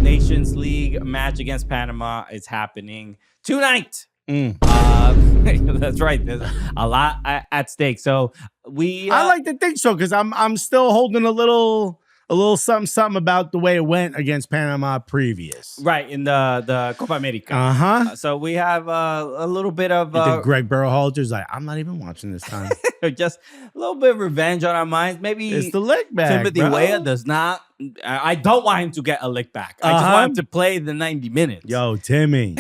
Nations League match against Panama is happening tonight. That's right. There's a lot at stake. So I like to think so because I'm still holding a little something about the way it went against Panama previous. Right, in the Copa America. So we have a little bit of Greg Berhalter's like, I'm not even watching this time. just a little bit of revenge on our minds. Maybe it's the lick back. Timothy Weah does not. I don't want him to get a lick back. I just want him to play the 90 minutes. Yo, Timmy.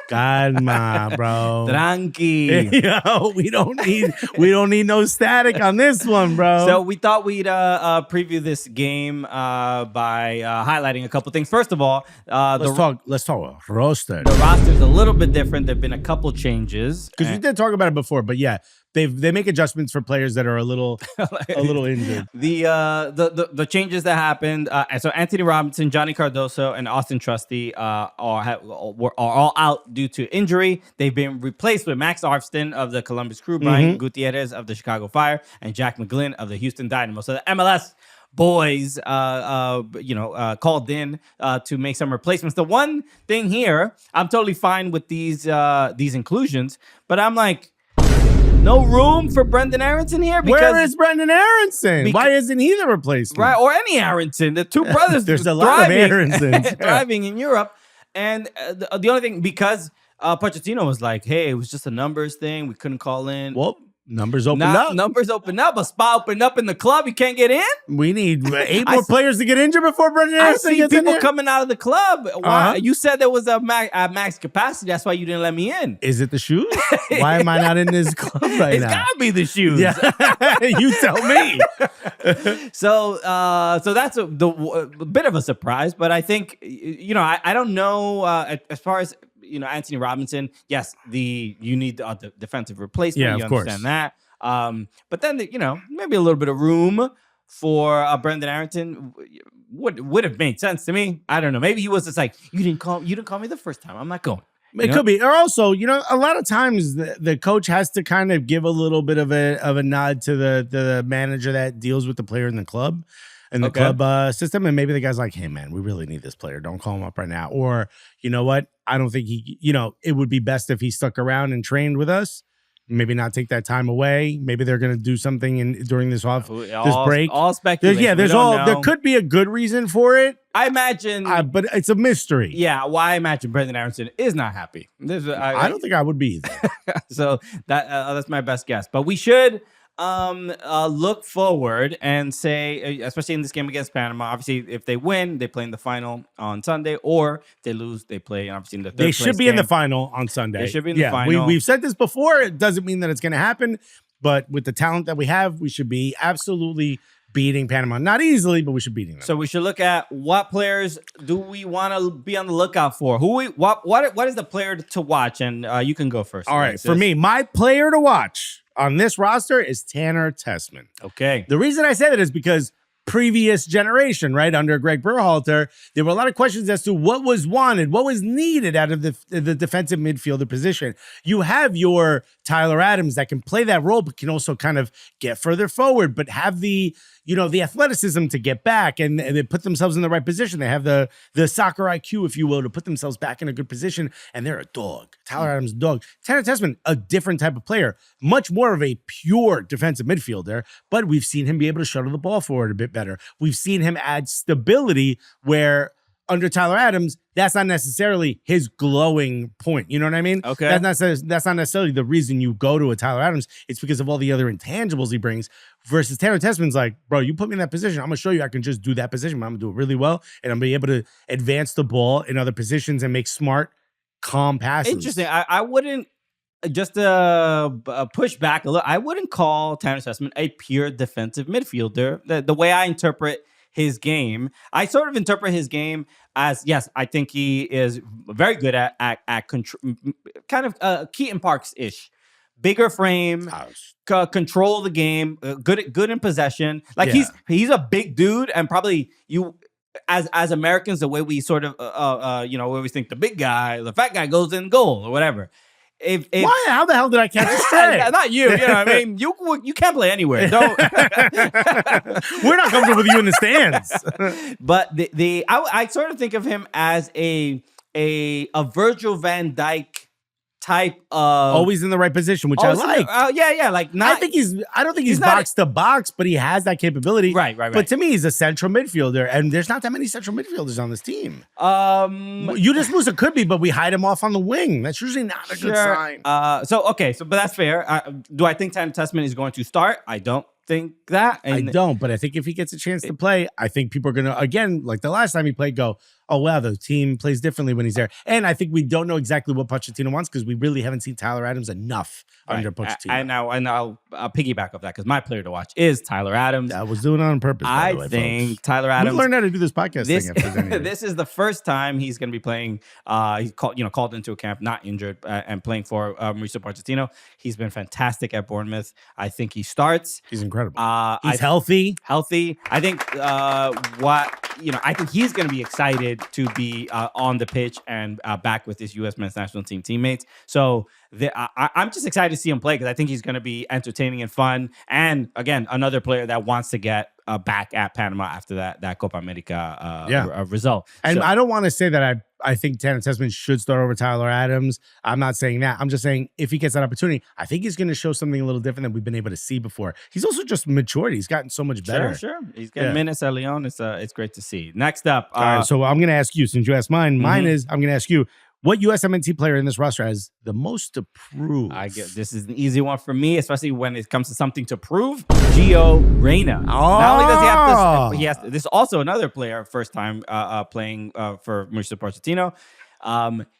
Calma, bro. Tranqui. Yo, we don't need no static on this one, bro. So we thought we'd preview this game by highlighting a couple things. First of all, let's talk roster. The roster's a little bit different. There've been a couple changes because we did talk about it before, but yeah. They make adjustments for players that are a little injured. The changes that happened. So Anthony Robinson, Johnny Cardoso, and Austin Trusty are all out due to injury. They've been replaced with Max Arfston of the Columbus Crew, Brian Gutierrez of the Chicago Fire, and Jack McGlynn of the Houston Dynamo. So the MLS boys, called in to make some replacements. The one thing here, I'm totally fine with these inclusions, but I'm like, no room for Brendan Aronson here? Where is Brendan Aronson? Why isn't he the replacement? Right, or any Aronson. The two brothers There's a lot of Aronsons. Thriving in Europe. And the only thing, because Pochettino was like, hey, it was just a numbers thing. We couldn't call in. Well, numbers open up. Numbers open up. A spot opened up in the club. You can't get in? We need 8 more players to get injured before Brendan Aronson gets in. I see people coming out of the club. Why? You said there was a max capacity. That's why you didn't let me in. Is it the shoes? Why am I not in this club right now? It's got to be the shoes. Yeah. You tell me. So that's a bit of a surprise. But I think, I don't know as far as, Anthony Robinson, yes, you need the defensive replacement. Yeah, you of course. Understand that. But then, maybe a little bit of room for Brendan Aronson would have made sense to me. I don't know. Maybe he was just like, you didn't call me the first time. I'm not going. It could be. Or also, a lot of times the coach has to kind of give a little bit of a nod to the manager that deals with the player in the club. And the club system, and maybe the guy's like, hey, man, we really need this player. Don't call him up right now. Or, you know what? I don't think it would be best if he stuck around and trained with us. Maybe not take that time away. Maybe they're going to do something during this break. All speculation. There could be a good reason for it. I imagine. But it's a mystery. Yeah, I imagine Brendan Aronson is not happy. I don't think I would be either. So that's my best guess. But we should look forward and say, especially in this game against Panama, obviously if they win, they play in the final on Sunday, or if they lose, they play obviously in the third They should be game. In the final on Sunday. They should be in the final. We've said this before. It doesn't mean that it's going to happen, but with the talent that we have, we should be absolutely beating Panama. Not easily, but we should beat them. So we should look at what players do we want to be on the lookout for? What is the player to watch? And you can go first. All right, for me, my player to watch on this roster is Tanner Tessman. Okay. The reason I say that is because previous generation, right, under Greg Berhalter, there were a lot of questions as to what was wanted, what was needed out of the defensive midfielder position. You have your Tyler Adams that can play that role, but can also kind of get further forward, but have the athleticism to get back and they put themselves in the right position. They have the soccer IQ, if you will, to put themselves back in a good position, and they're a dog. Tyler Adams, dog. Tanner Tessman, a different type of player, much more of a pure defensive midfielder, but we've seen him be able to shuttle the ball forward a bit better. We've seen him add stability where under Tyler Adams, that's not necessarily his glowing point. You know what I mean? Okay. That's not necessarily the reason you go to a Tyler Adams. It's because of all the other intangibles he brings. Versus Tanner Tessman's like, bro, you put me in that position, I'm going to show you I can just do that position. I'm going to do it really well, and I'm going to be able to advance the ball in other positions and make smart, calm passes. Interesting. I wouldn't, just to push back a little, I wouldn't call Tanner Tessman a pure defensive midfielder. The way I interpret his game, I sort of interpret his game as, yes, I think he is very good at kind of Keaton Parks-ish. Bigger frame, control the game, good in possession. Like he's a big dude, and probably you as Americans, the way we sort of we always think the big guy, the fat guy goes in goal or whatever. Why? How the hell did I catch a stray? Not you. You know what I mean? You can't play anywhere. Don't. We're not comfortable with you in the stands. But I sort of think of him as a Virgil van Dijk type of always in the right position, which I like. Like not. I don't think he's box to box, but he has that capability. Right. But to me, he's a central midfielder, and there's not that many central midfielders on this team. Yunus Musa could be, but we hide him off on the wing. That's usually not a good sign. But that's fair. Do I think Tanner Tessman is going to start? I don't think that. I don't, but I think if he gets a chance to play, I think people are going to, again, like the last time he played, go, oh, wow, the team plays differently when he's there. And I think we don't know exactly what Pochettino wants because we really haven't seen Tyler Adams enough under Pochettino. And I'll piggyback off that because my player to watch is Tyler Adams. I was doing it on purpose. I think folks. Tyler Adams. We learned how to do this podcast thing. This is the first time he's going to be playing. He's called into a camp, not injured, and playing for Mauricio Pochettino. He's been fantastic at Bournemouth. I think he starts. He's incredible. He's healthy. I think I think he's going to be excited to be on the pitch and back with his U.S. men's national team teammates. So I'm just excited to see him play because I think he's going to be entertaining and fun. And again, another player that wants to get back at Panama after that Copa America result. And I don't want to say that I think Tanner Tessman should start over Tyler Adams. I'm not saying that. I'm just saying if he gets that opportunity, I think he's going to show something a little different than we've been able to see before. He's also just matured. He's gotten so much better. Sure. He's getting minutes at Lyon. It's great to see. Next up. All right, so I'm going to ask you, since you asked mine. Mine is, I'm going to ask you, what USMNT player in this roster has the most to prove? This is an easy one for me, especially when it comes to something to prove. Gio Reyna. Not only does he have this, this is also another player, first time playing for Mauricio Pochettino.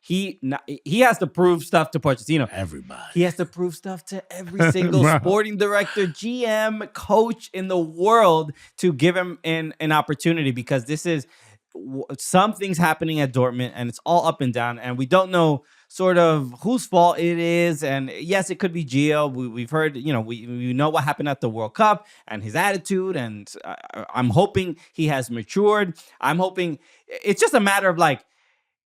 He has to prove stuff to Pochettino. Everybody. He has to prove stuff to every single sporting director, GM, coach in the world to give him an opportunity because this is something's happening at Dortmund and it's all up and down and we don't know sort of whose fault it is. And yes, it could be Gio. We've heard, we know what happened at the World Cup and his attitude. And I'm hoping he has matured. I'm hoping it's just a matter of like,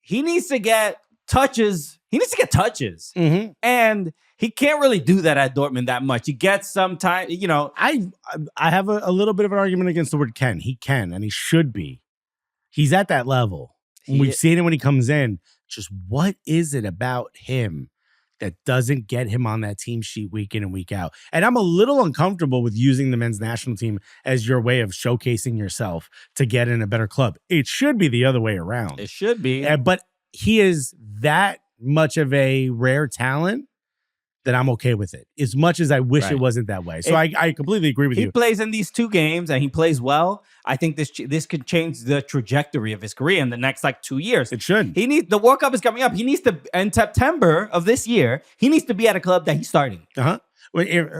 he needs to get touches. Mm-hmm. And he can't really do that at Dortmund that much. He gets some time, I have a little bit of an argument against the word can. He can, and he should be. He's at that level. We've seen it when he comes in. Just what is it about him that doesn't get him on that team sheet week in and week out? And I'm a little uncomfortable with using the men's national team as your way of showcasing yourself to get in a better club. It should be the other way around. It should be. But he is that much of a rare talent that I'm okay with it, as much as I wish it wasn't that way. So I completely agree with you. He plays in these 2 games and he plays well. I think this could change the trajectory of his career in the next 2 years. It should. The World Cup is coming up. He needs to, in September of this year, he needs to be at a club that he's starting. Well,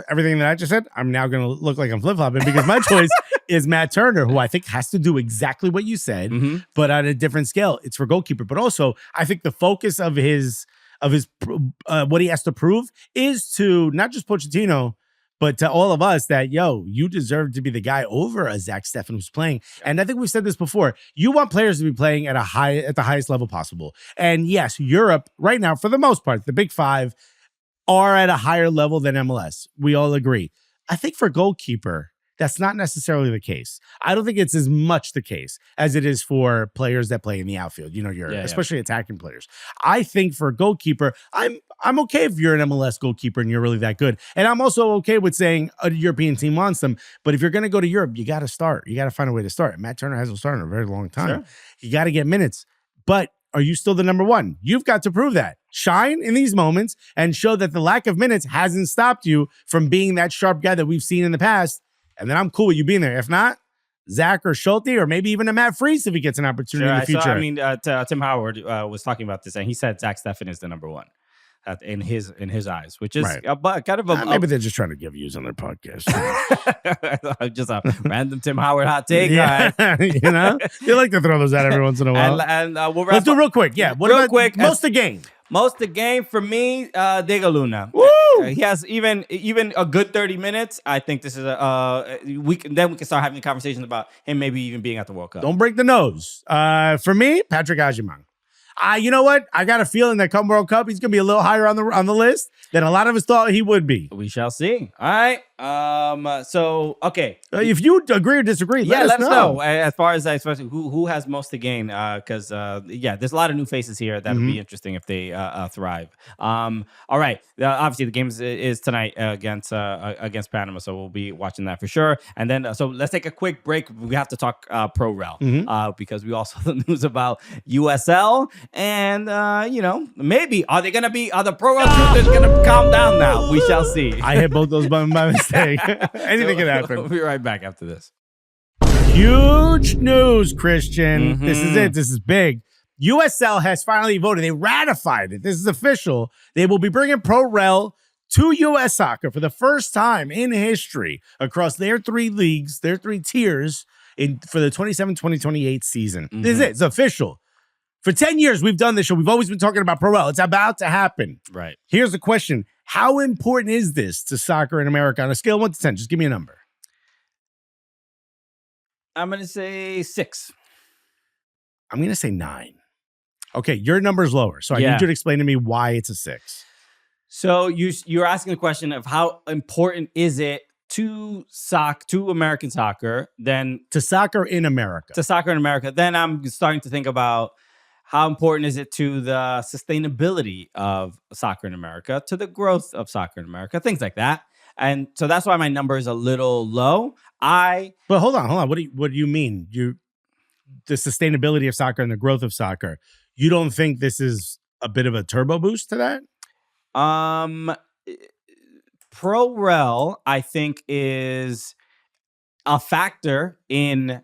everything that I just said, I'm now going to look like I'm flip-flopping because my choice is Matt Turner, who I think has to do exactly what you said, but on a different scale. It's for goalkeeper. But also, I think the focus of his what he has to prove is to not just Pochettino, but to all of us that, you deserve to be the guy over a Zach Steffen who's playing. And I think we've said this before. You want players to be playing at the highest level possible. And yes, Europe right now, for the most part, the big 5 are at a higher level than MLS. We all agree. I think for goalkeeper, that's not necessarily the case. I don't think it's as much the case as it is for players that play in the outfield, especially attacking players. I think for a goalkeeper, I'm okay if you're an MLS goalkeeper and you're really that good. And I'm also okay with saying a European team wants them. But if you're going to go to Europe, you got to start. You got to find a way to start. Matt Turner hasn't started in a very long time. Sure. You got to get minutes. But are you still the number 1? You've got to prove that. Shine in these moments and show that the lack of minutes hasn't stopped you from being that sharp guy that we've seen in the past. And then I'm cool with you being there. If not, Zach or Schulte or maybe even a Matt Freese if he gets an opportunity in the future. Tim Howard was talking about this, and he said Zach Steffen is the number 1 in his eyes, which is kind of maybe they're just trying to give views on their podcast. Just a random Tim Howard hot take. Yeah. They like to throw those out every once in a while. And let's do real quick. Yeah, real quick. Most of the game. Most of the game for me, Diego Luna. Woo! He has even a good 30 minutes. I think this is we can start having conversations about him maybe even being at the World Cup. Don't break the nose. For me, Patrick Agyemang. You know what? I got a feeling that come World Cup, he's going to be a little higher on the list than a lot of us thought he would be. We shall see. All right. Okay. If you agree or disagree, let us know. As far as who has most to gain, because there's a lot of new faces here that'll be interesting if they thrive. All right. Obviously, the game is tonight against Panama, so we'll be watching that for sure. And then, so let's take a quick break. We have to talk pro rel because we also have the news about USL and maybe are the pro rel truthers going to calm down now? We shall see. I hit both those buttons by mistake. Anything can happen. We'll be right back after this. Huge news, Christian. This is it. This is big. USL has finally voted. They ratified it. This is official. They will be bringing pro rel to U.S. soccer for the first time in history across their 3 leagues, their 3 tiers for the 27-2028 season. This is it. It's official. For 10 years, we've done this show. We've always been talking about pro rel. It's about to happen. Right. Here's the question. How important is this to soccer in America on a scale of 1 to 10? Just give me a number. I'm going to say 6. I'm going to say 9. Okay, your number's lower. So I need you to explain to me why it's a 6. So you're asking the question of how important is it to American soccer, then to soccer in America. Then I'm starting to think about how important is it to the sustainability of soccer in America, to the growth of soccer in America, things like that. And so that's why my number is a little low. But hold on. What do you mean? The sustainability of soccer and the growth of soccer. You don't think this is a bit of a turbo boost to that? Pro rel, I think, is a factor in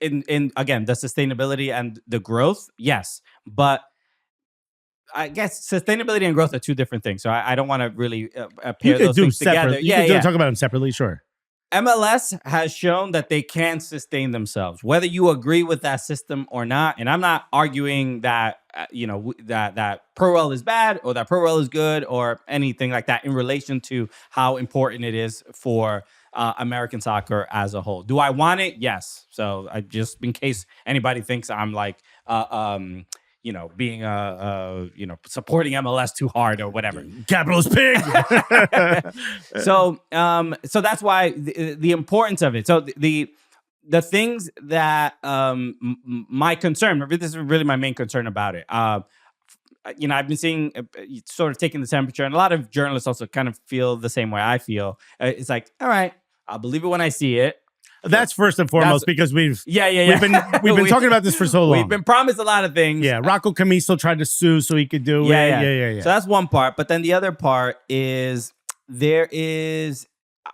again, the sustainability and the growth. Yes, but I guess sustainability and growth are 2 different things. So I don't want to really pair those things together. You can talk about them separately, sure. MLS has shown that they can sustain themselves, whether you agree with that system or not. And I'm not arguing that that pro rel is bad or that pro rel is good or anything like that in relation to how important it is for American soccer as a whole. Do I want it? Yes. So I just, in case anybody thinks I'm like being supporting MLS too hard or whatever. Capitalist pig. So that's why the importance of it. So the things that my concern, this is really my main concern about it. I've been seeing sort of taking the temperature, and a lot of journalists also kind of feel the same way I feel. It's like, all right, I'll believe it when I see it. That's first and foremost because we've been talking about this for so long. We've been promised a lot of things. Yeah, Rocco Camiso tried to sue so he could do it. Yeah. So that's one part, but then the other part is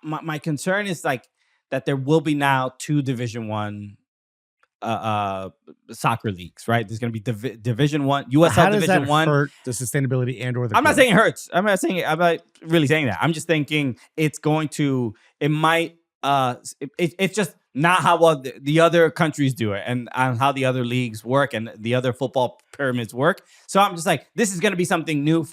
my concern is like that there will be now 2 Division 1 soccer leagues, right? There's going to be Division 1, USL Division 1. Hurt the sustainability and or the I'm not saying it hurts. I'm not really saying that. I'm just thinking it's just not how the other countries do it and how the other leagues work and the other football pyramids work. So I'm just like, this is going to be something new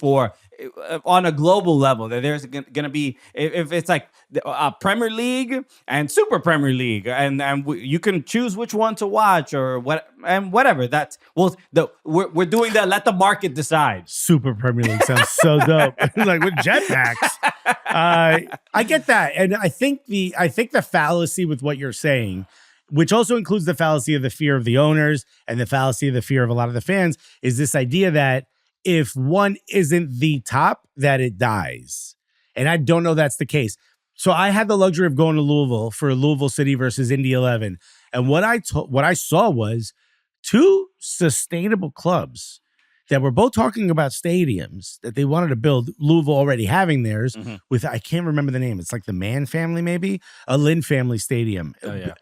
on a global level, that there's going to be, if it's like a Premier League and Super Premier League, and you can choose which one to watch or whatever. That's we're doing that. Let the market decide. Super Premier League sounds so dope. Like with jetpacks. I get that, and I think the fallacy with what you're saying, which also includes the fallacy of the fear of the owners and the fallacy of the fear of a lot of the fans, is this idea that if one isn't the top, that it dies. And I don't know that's the case. So I had the luxury of going to Louisville for Louisville City versus Indy 11. And what I saw was 2 sustainable clubs that were both talking about stadiums that they wanted to build. Louisville already having theirs with, I can't remember the name. It's like the Mann family, maybe a Lynn family stadium. Oh, yeah.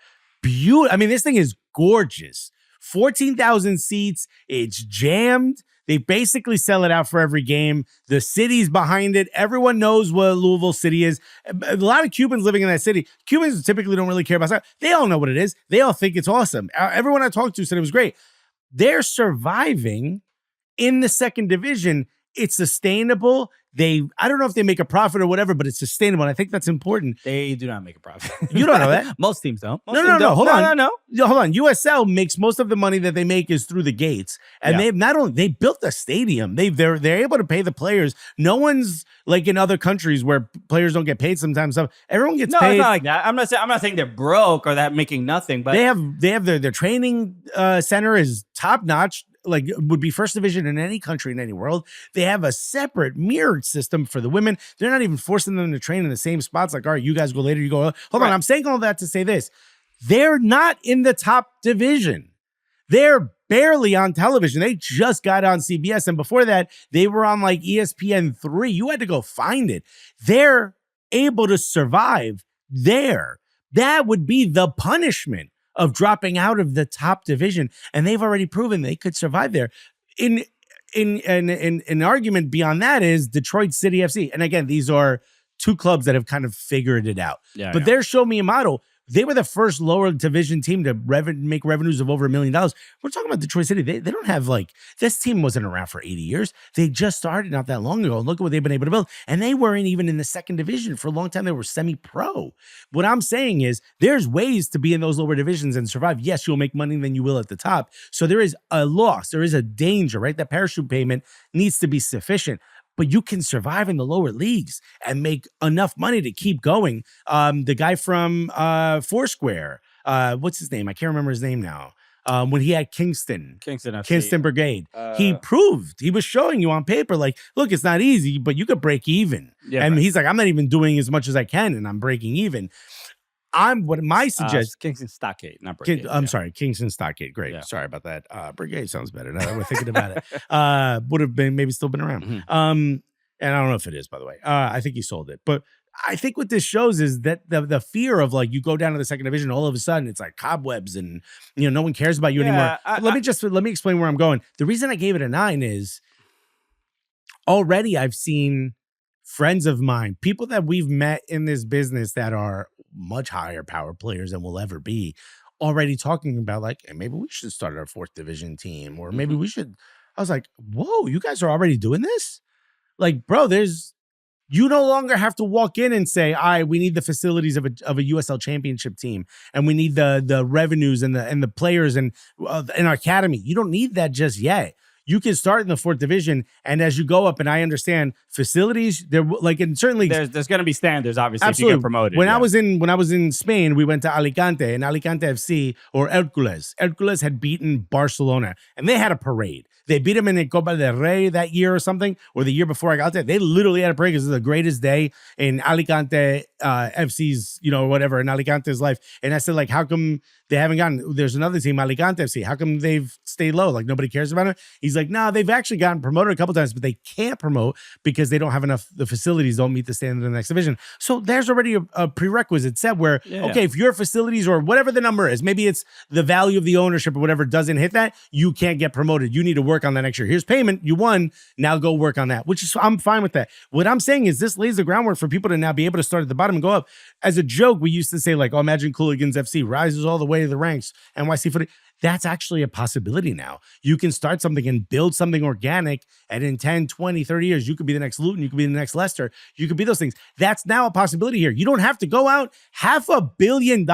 Beautiful. I mean, this thing is gorgeous. 14,000 seats. It's jammed. They basically sell it out for every game. The city's behind it. Everyone knows what Louisville City is. A lot of Cubans living in that city. Cubans typically don't really care about soccer. They all know what it is. They all think it's awesome. Everyone I talked to said it was great. They're surviving in the 2nd division. It's sustainable. I don't know if they make a profit or whatever, but it's sustainable. And I think that's important. They do not make a profit. You don't know that. Most teams don't. Most No, teams don't. hold on. No. Hold on. USL makes most of the money that they make is through the gates. And they've not only, they built a stadium. They're able to pay the players. No one's like in other countries where players don't get paid sometimes. Everyone gets paid. No, it's not like that. I'm not saying they're broke or that making nothing, but they have their training center is top notch. Like would be first division in any country in any world. They have a separate mirrored system for the women. They're not even forcing them to train in the same spots. Like, all right, you guys go later. You go. Hold on. I'm saying all that to say this. They're not in the top division. They're barely on television. They just got on CBS. And before that, they were on like ESPN3. You had to go find it. They're able to survive there. That would be the punishment of dropping out of the top division, and they've already proven they could survive there. In an argument beyond that is Detroit City FC, and again, these are two clubs that have kind of figured it out. But they're Show Me a Model. They were the first lower division team to make revenues of over $1 million. We're talking about Detroit City. They don't have this team wasn't around for 80 years. They just started not that long ago. Look at what they've been able to build. And they weren't even in the second division for a long time. They were semi-pro. What I'm saying is there's ways to be in those lower divisions and survive. Yes, you'll make money than you will at the top. So there is a loss. There is a danger, right? That parachute payment needs to be sufficient. But you can survive in the lower leagues and make enough money to keep going. The guy from Foursquare, what's his name? I can't remember his name now. When he had Kingston Brigade, he proved, he was showing you on paper, like, look, it's not easy, but you could break even. And he's like, I'm not even doing as much as I can, and I'm breaking even. My suggestion. Kingston Stockade, not Brigade. Sorry, Kingston Stockade. Great. Yeah. Sorry about that. Brigade sounds better now that we're thinking about it. Would have been maybe still been around. And I don't know if it is, by the way. I think he sold it. But I think what this shows is that the fear of you go down to the second division, all of a sudden it's like cobwebs and no one cares about you anymore. Let me explain where I'm going. The reason I gave it a 9 is already I've seen friends of mine, people that we've met in this business that are much higher power players than we'll ever be, already talking about hey, maybe we should start our 4th division team, or maybe we should. I was like, whoa, you guys are already doing this? Bro, you no longer have to walk in and say, all right, we need the facilities of a USL championship team, and we need the revenues and the players and an academy. You don't need that just yet. You can start in the 4th division, and as you go up, and I understand facilities, and certainly there's going to be standards, obviously, absolutely. If you get promoted. When I was in Spain, we went to Alicante, and Alicante FC or Hercules had beaten Barcelona, and they had a parade. They beat them in the Copa del Rey that year or something, or the year before I got there. They literally had a parade because it was the greatest day in Alicante FC's, whatever, in Alicante's life. And I said, how come they haven't gotten, there's another team, Alicante FC. How come they've stayed low? Nobody cares about it? He's like, no, they've actually gotten promoted a couple times, but they can't promote because they don't have enough, the facilities don't meet the standard of the next division. So there's already a prerequisite set where, okay, if your facilities or whatever the number is, maybe it's the value of the ownership or whatever doesn't hit that, you can't get promoted. You need to work on that next year. Here's payment. You won. Now go work on that, which is, I'm fine with that. What I'm saying is this lays the groundwork for people to now be able to start at the bottom and go up. As a joke, we used to say imagine Cooligans FC rises all the way to the ranks. NYC footy. That's actually a possibility now. You can start something and build something organic, and in 10, 20, 30 years, you could be the next Luton, you could be the next Leicester, you could be those things. That's now a possibility here. You don't have to go out $500 million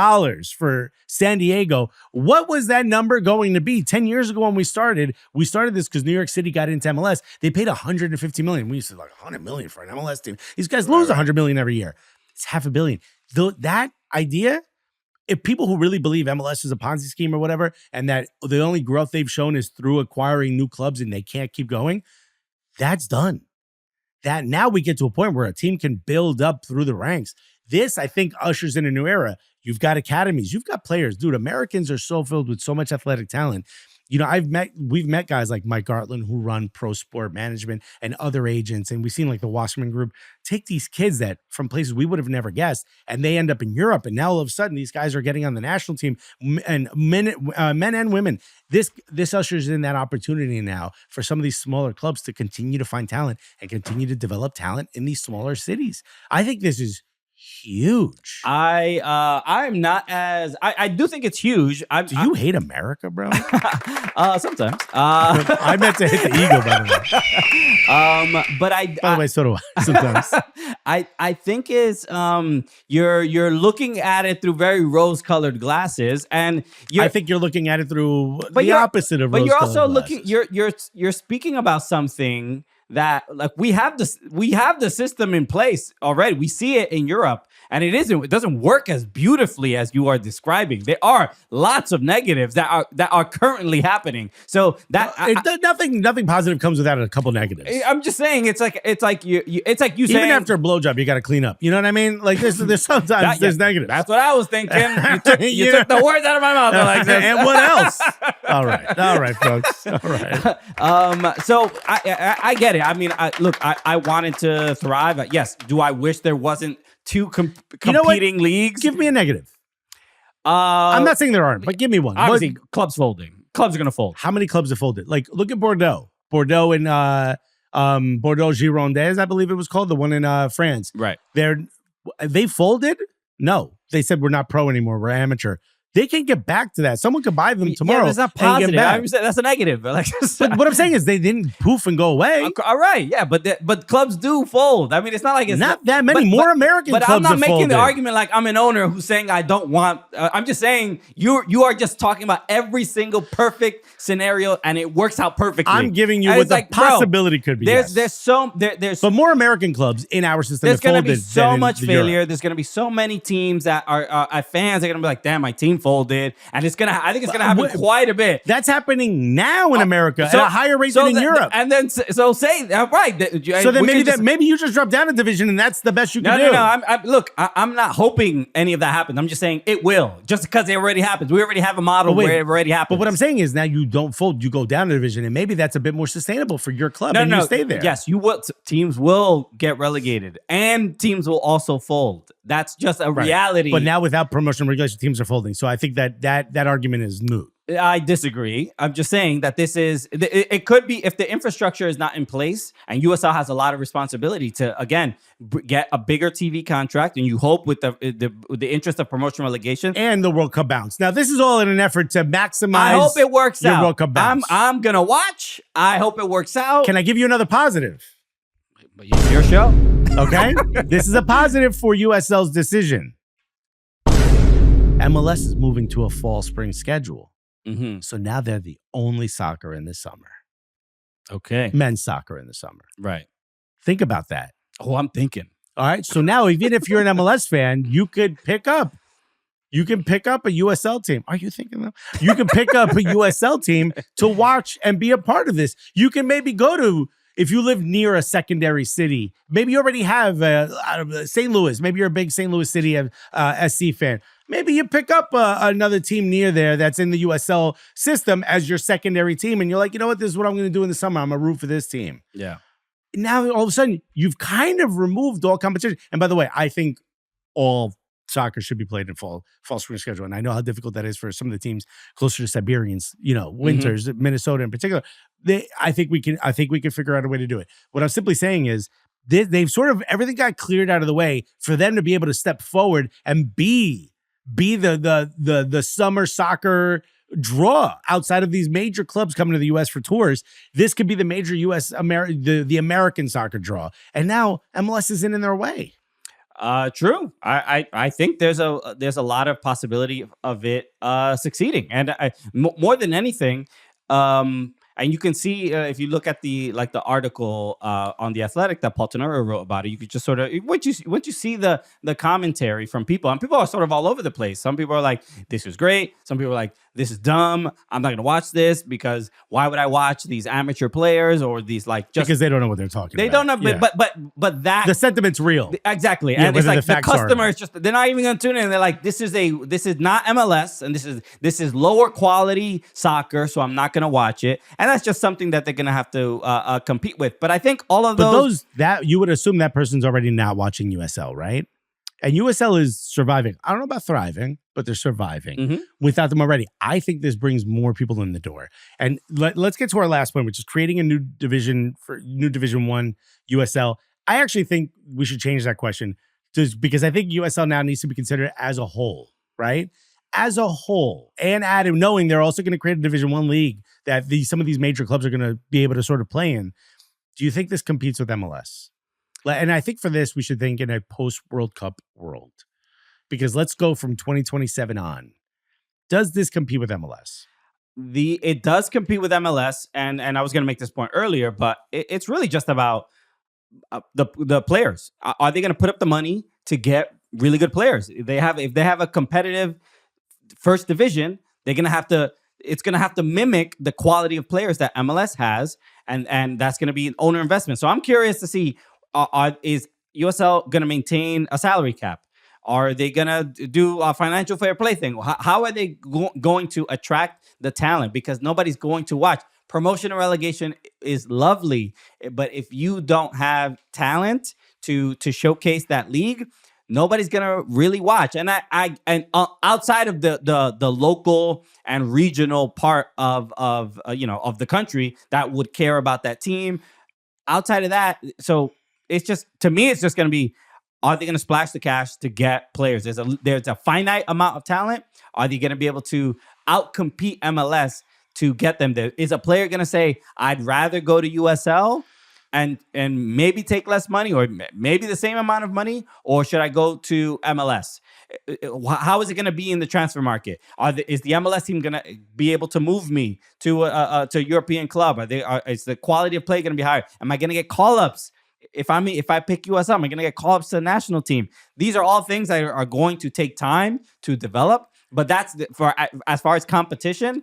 for San Diego. What was that number going to be? 10 years ago when we started this because New York City got into MLS. They paid $150 million. We used to $100 million for an MLS team. These guys lose $100 million every year. It's $500 million. That idea, if people who really believe MLS is a Ponzi scheme or whatever, and that the only growth they've shown is through acquiring new clubs and they can't keep going, that's done. That now we get to a point where a team can build up through the ranks. This, I think, ushers in a new era. You've got academies. You've got players. Dude, Americans are so filled with so much athletic talent. We've met guys like Mike Gartland who run Pro Sport Management and other agents, and we've seen the Wasserman Group take these kids that from places we would have never guessed, and they end up in Europe, and now all of a sudden these guys are getting on the national team, and men and women. This ushers in that opportunity now for some of these smaller clubs to continue to find talent and continue to develop talent in these smaller cities. I think this is huge. I'm not as I do think it's huge. Do you hate America, bro? Sometimes. I meant to hit the ego, by the way. But By the way, so do I sometimes. I think is you're looking at it through very rose-colored glasses, and I think you're looking at it through the you're- opposite of but you're also rose-colored looking. glasses. You're speaking about something that like we have the system in place already. We see it in Europe, and it doesn't work as beautifully as you are describing. There are lots of negatives that are currently happening. So that nothing positive comes without a couple negatives. I'm just saying it's like you Even saying after a blowjob, you got to clean up. You know what I mean? Like there's sometimes there's negatives. That's what I was thinking. You took the words out of my mouth, Alexis. And what else? All right, folks. All right. So I get it. I mean, I wanted to thrive. Yes. Do I wish there wasn't two competing leagues? Give me a negative. I'm not saying there aren't, but give me one. Obviously, clubs folding. Clubs are going to fold. How many clubs have folded? Like, look at Bordeaux. Bordeaux and Bordeaux Girondins, I believe it was called, the one in France. Right. They folded? No. They said we're not pro anymore. We're amateur. They can get back to that. Someone could buy them tomorrow. Yeah, that's not positive. That's a negative. But what I'm saying is they didn't poof and go away. All right, yeah, but clubs do fold. I mean, it's not like it's not that many more American clubs. But I'm not making folded. the argument like I'm an owner who's saying I don't want. I'm just saying you are just talking about every single perfect scenario, and it works out perfectly. I'm giving you what the possibility could be. There's but more American clubs in our system. There's going to be so much failure. Europe. There's going to be so many teams that are fans are going to be like, damn, my team folded, and I think it's going to happen quite a bit. That's happening now in America at a higher rate than in Europe. And then say right. So then maybe you just drop down a division, and that's the best you can do. No. I'm not hoping any of that happens. I'm just saying it will, just because it already happens. We already have a model where it already happens. But what I'm saying is now you don't fold, you go down a division, and maybe that's a bit more sustainable for your club, and you stay there. Yes, you will. Teams will get relegated, and teams will also fold. That's just a reality. But now without promotion and regulation, teams are folding. So I think that argument is moot. I disagree. I'm just saying that it could be if the infrastructure is not in place, and USL has a lot of responsibility to, again, get a bigger TV contract, and you hope with the interest of promotion relegation and the World Cup bounce. Now, this is all in an effort to maximize. I hope it works out. World Cup bounce. I'm gonna watch. I hope it works out. Can I give you another positive? But it's your show. Okay, this is a positive for USL's decision. MLS is moving to a fall-spring schedule. Mm-hmm. So now they're the only soccer in the summer. Okay. Men's soccer in the summer. Right. Think about that. Oh, I'm thinking. All right. So now, even if you're an MLS fan, you can pick up a USL team. Are you thinking that? You can pick up a USL team to watch and be a part of this. You can maybe go to, if you live near a secondary city, maybe you already have St. Louis. Maybe you're a big St. Louis City SC fan. Maybe you pick up another team near there that's in the USL system as your secondary team, and you're like, you know what, this is what I'm going to do in the summer. I'm going to root for this team. Yeah. Now, all of a sudden, you've kind of removed all competition. And by the way, I think all soccer should be played in fall spring schedule. And I know how difficult that is for some of the teams closer to Siberians, winters, Minnesota in particular. I think we can figure out a way to do it. What I'm simply saying is they've sort of, everything got cleared out of the way for them to be able to step forward and be the summer soccer draw outside of these major clubs coming to the U.S. for tours. This could be the major the American soccer draw. And now MLS is in their way. True. I think there's a lot of possibility of it succeeding, and more than anything, and you can see if you look at the article on The Athletic that Paul Tenero wrote about it, you could just sort of once you see the commentary from people, and people are sort of all over the place. Some people are like, "This is great." Some people are like, "This is dumb. I'm not going to watch this because why would I watch these amateur players or these just because they don't know what they're talking about." They don't know, but that the sentiment's real. Exactly, yeah, and it's like the customer is just they're not even going to tune in. And they're like, this is not MLS, and this is lower quality soccer, so I'm not going to watch it. And that's just something that they're going to have to compete with. But I think all of those that you would assume that person's already not watching USL, right? And USL is surviving. I don't know about thriving, but they're surviving without them already. I think this brings more people in the door. And let's get to our last point, which is creating a new Division 1 USL. I actually think we should change that question. Just because I think USL now needs to be considered as a whole, right? As a whole, and knowing they're also going to create a Division I league that some of these major clubs are going to be able to sort of play in. Do you think this competes with MLS? And I think for this, we should think in a post-World Cup world. Because let's go from 2027 on. Does this compete with MLS? It does compete with MLS, and I was going to make this point earlier, but it's really just about the players. Are they going to put up the money to get really good players? If they have a competitive first division, they're going to have to. It's going to have to mimic the quality of players that MLS has, and that's going to be an owner investment. So I'm curious to see: is USL going to maintain a salary cap? Are they going to do a financial fair play thing? How are they going to attract the talent? Because nobody's going to watch. Promotion and relegation is lovely, but if you don't have talent to showcase that league, nobody's gonna really watch. And outside of the local and regional part of the country that would care about that team, outside of that, so it's just, to me, it's just gonna be, are they gonna splash the cash to get players? There's a finite amount of talent. Are they gonna be able to outcompete MLS to get them there? Is a player going to say, I'd rather go to USL and maybe take less money, or maybe the same amount of money, or should I go to MLS? How is it going to be in the transfer market? Is the MLS team going to be able to move me to a European club? Is the quality of play going to be higher? Am I going to get call-ups? If I pick USL, am I going to get call-ups to the national team? These are all things that are going to take time to develop. But that's as far as competition,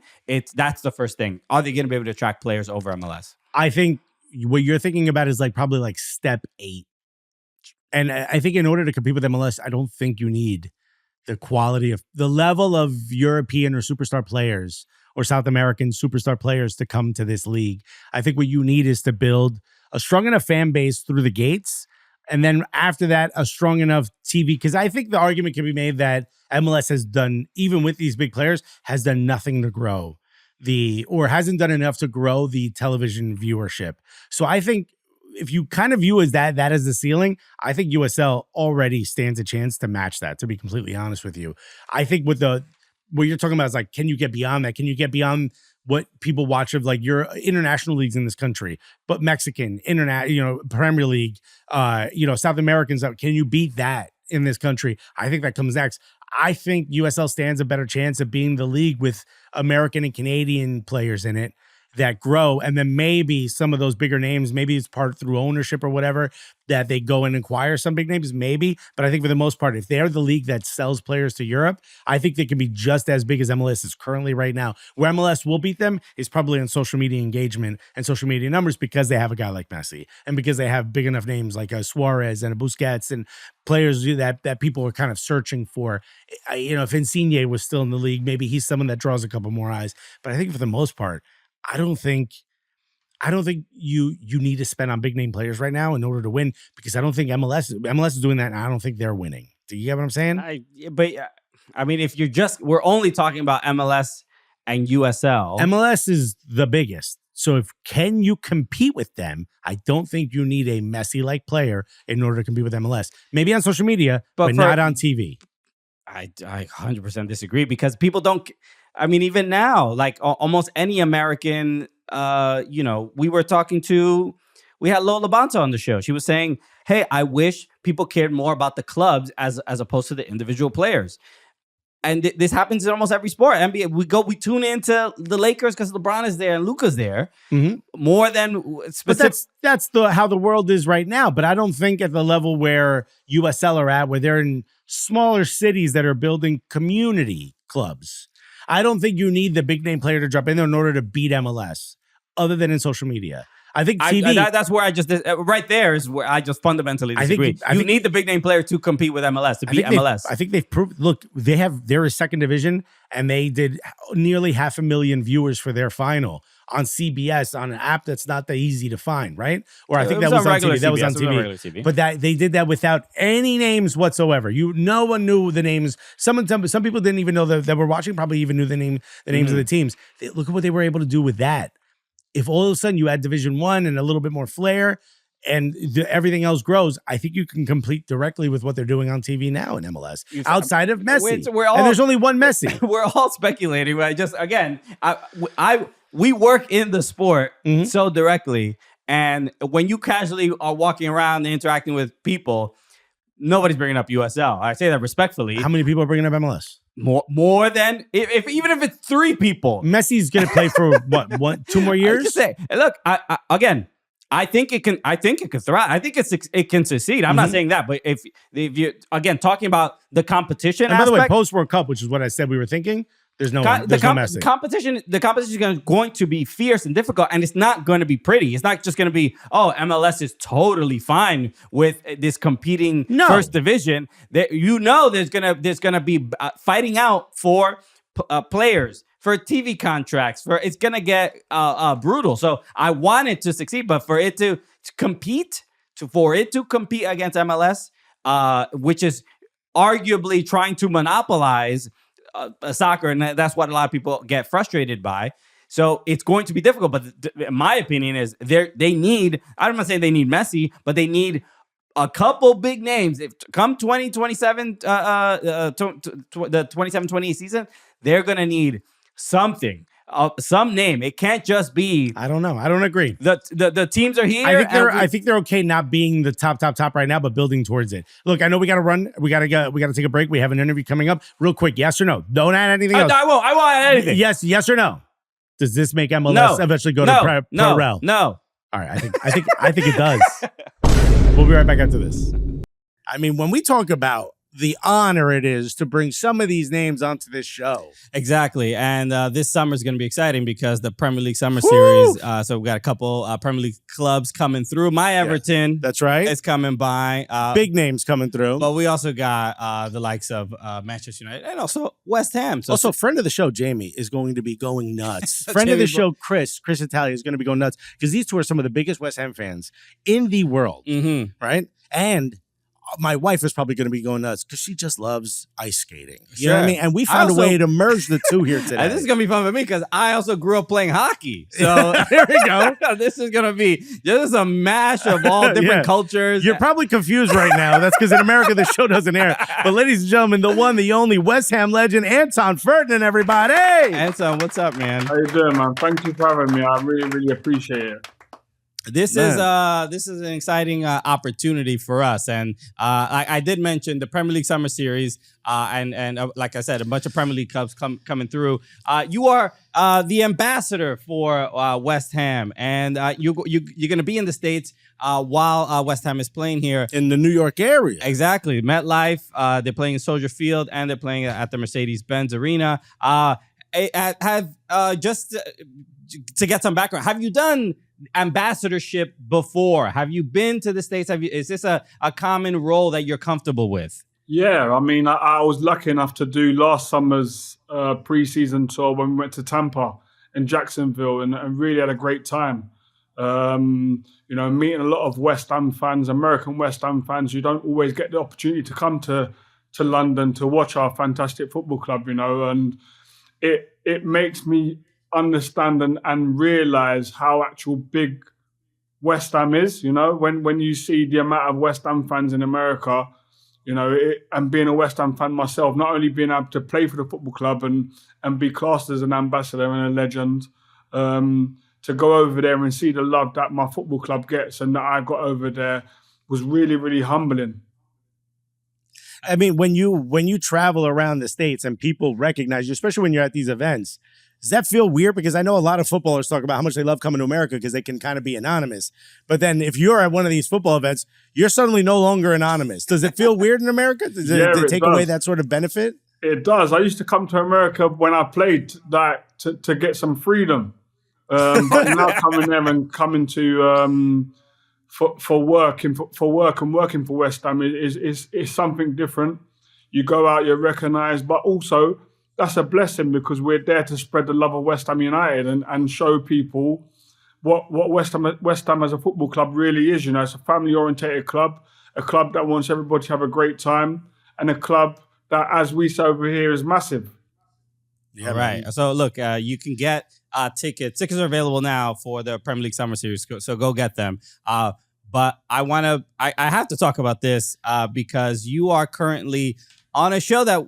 that's the first thing. Are they going to be able to attract players over MLS? I think what you're thinking about is probably step 8. And I think in order to compete with MLS, I don't think you need the quality of the level of European or superstar players or South American superstar players to come to this league. I think what you need is to build a strong enough fan base through the gates. And then after that, a strong enough TV, because I think the argument can be made that MLS has done, even with these big players, has done nothing to grow or hasn't done enough to grow the television viewership. So I think if you kind of view that as the ceiling, I think USL already stands a chance to match that, to be completely honest with you. I think what you're talking about is can you get beyond that? Can you get beyond what people watch of your international leagues in this country, but Mexican, Premier League, South Americans? Can you beat that in this country? I think that comes next. I think USL stands a better chance of being the league with American and Canadian players in it that grow. And then maybe some of those bigger names, maybe it's part through ownership or whatever, that they go and acquire some big names, maybe. But I think for the most part, if they're the league that sells players to Europe, I think they can be just as big as MLS is currently right now. Where MLS will beat them is probably on social media engagement and social media numbers, because they have a guy like Messi and because they have big enough names like a Suarez and a Busquets and players that people are kind of searching for. If Insigne was still in the league, maybe he's someone that draws a couple more eyes. But I think for the most part, I don't think you need to spend on big name players right now in order to win, because I don't think MLS is doing that, and I don't think they're winning. Do you get what I'm saying? If we're only talking about MLS and USL. MLS is the biggest. So can you compete with them? I don't think you need a Messi-like player in order to compete with MLS. Maybe on social media, but not on TV. I 100% disagree, because people don't. Even now, almost any American, we had Lola Bonta on the show. She was saying, hey, I wish people cared more about the clubs as opposed to the individual players. And this happens in almost every sport. NBA, we tune into the Lakers because LeBron is there and Luka's there, more than specific. But that's how the world is right now. But I don't think at the level where USL are at, where they're in smaller cities that are building community clubs. I don't think you need the big name player to drop in there in order to beat MLS, other than in social media. I think TV. That's where I just right there is where I just fundamentally disagree. You need the big name player to compete with MLS, to beat MLS. I think they've proved. Look, they're a second division, and they did nearly 500,000 viewers for their final on CBS on an app that's not that easy to find, right? Or I think that was on TV. That was on TV. But they did that without any names whatsoever. No one knew the names. Some people didn't even know that were watching. Probably even knew the names of the teams. Look at what they were able to do with that. If all of a sudden you add Division I and a little bit more flair, and everything else grows, I think you can compete directly with what they're doing on TV now in MLS, outside of Messi. And there's only one Messi. We're all speculating. Right? Just again, we work in the sport so directly, and when you casually are walking around and interacting with people, nobody's bringing up USL. I say that respectfully. How many people are bringing up MLS? More than even if it's 3 people. Messi's going to play for what, 2 more years? Just say, look, I think it can thrive. I think it can succeed. I'm not saying that, but if you again talking about the competition. And by the way, post World Cup, which is what I said we were thinking. There's no Messi. The competition is going to be fierce and difficult, and it's not going to be pretty. It's not just going to be, MLS is totally fine with this competing first division. That there's gonna be fighting out for players, for TV contracts. It's gonna get brutal. So I want it to succeed, but for it to compete against MLS, which is arguably trying to monopolize soccer, and that's what a lot of people get frustrated by. So it's going to be difficult, but my opinion is they need, I'm not saying they need Messi, but they need a couple big names. If come 2027, the 27-28 season, they're going to need something. Some name. It can't just be. I don't know. I don't agree. The teams are here. I think they're okay not being the top right now, but building towards it. Look, I know we got to run. We got to take a break. We have an interview coming up. Real quick, yes or no? Don't add anything else. I won't add anything. Yes or no? Does this make MLS eventually go to Pro? No. All right. I think it does. We'll be right back after this. I mean, when we talk about the honor it is to bring some of these names onto this show. Exactly. And this summer is going to be exciting because the Premier League Summer Series. So we've got a couple Premier League clubs coming through. My Everton. That's right. Is coming by. Big names coming through. But we also got the likes of Manchester United and also West Ham. So also, friend of the show, Jamie, is going to be going nuts. Friend of the show, Chris Italia, is going to be going nuts because these two are some of the biggest West Ham fans in the world. Right? And my wife is probably going to be going nuts because she just loves ice skating. You know what I mean? And we found a way to merge the two here today. This is going to be fun for me because I also grew up playing hockey. So there we go. This is going to be just a mash of all different cultures. You're probably confused right now. That's because in America, the show doesn't air. But ladies and gentlemen, the one, the only West Ham legend, Anton Ferdinand, everybody. Anton, what's up, man? How you doing, man? Thank you for having me. I really, really appreciate it. This is an exciting opportunity for us, and I did mention the Premier League Summer Series, and like I said, a bunch of Premier League clubs coming through. You are the ambassador for West Ham, and you're going to be in the States while West Ham is playing here in the New York area. Exactly, MetLife. They're playing in Soldier Field, and they're playing at the Mercedes-Benz Arena. Just to get some background, have you done ambassadorship before? Have you been to the States? Is this a common role that you're comfortable with? Yeah, I mean, I was lucky enough to do last summer's pre-season tour when we went to Tampa and Jacksonville and really had a great time. Meeting a lot of West Ham fans, American West Ham fans who don't always get the opportunity to come to London to watch our fantastic football club, and it makes me understand and realize how actual big West Ham is. When you see the amount of West Ham fans in America, and being a West Ham fan myself, not only being able to play for the football club and be classed as an ambassador and a legend, to go over there and see the love that my football club gets and that I got over there was really, really humbling. I mean, when you travel around the States and people recognize you, especially when you're at these events, does that feel weird? Because I know a lot of footballers talk about how much they love coming to America because they can kind of be anonymous. But then if you're at one of these football events, you're suddenly no longer anonymous. Does it feel weird in America? Does it take away that sort of benefit? It does. I used to come to America when I played to get some freedom. But now coming there and coming to for work and working for West Ham is something different. You go out, you're recognised, but also that's a blessing because we're there to spread the love of West Ham United and show people what West Ham as a football club really is. It's a family-orientated club, a club that wants everybody to have a great time, and a club that, as we say over here, is massive. Yeah, right. So look, you can get tickets. Tickets are available now for the Premier League Summer Series, so go get them. but I have to talk about this because you are currently on a show that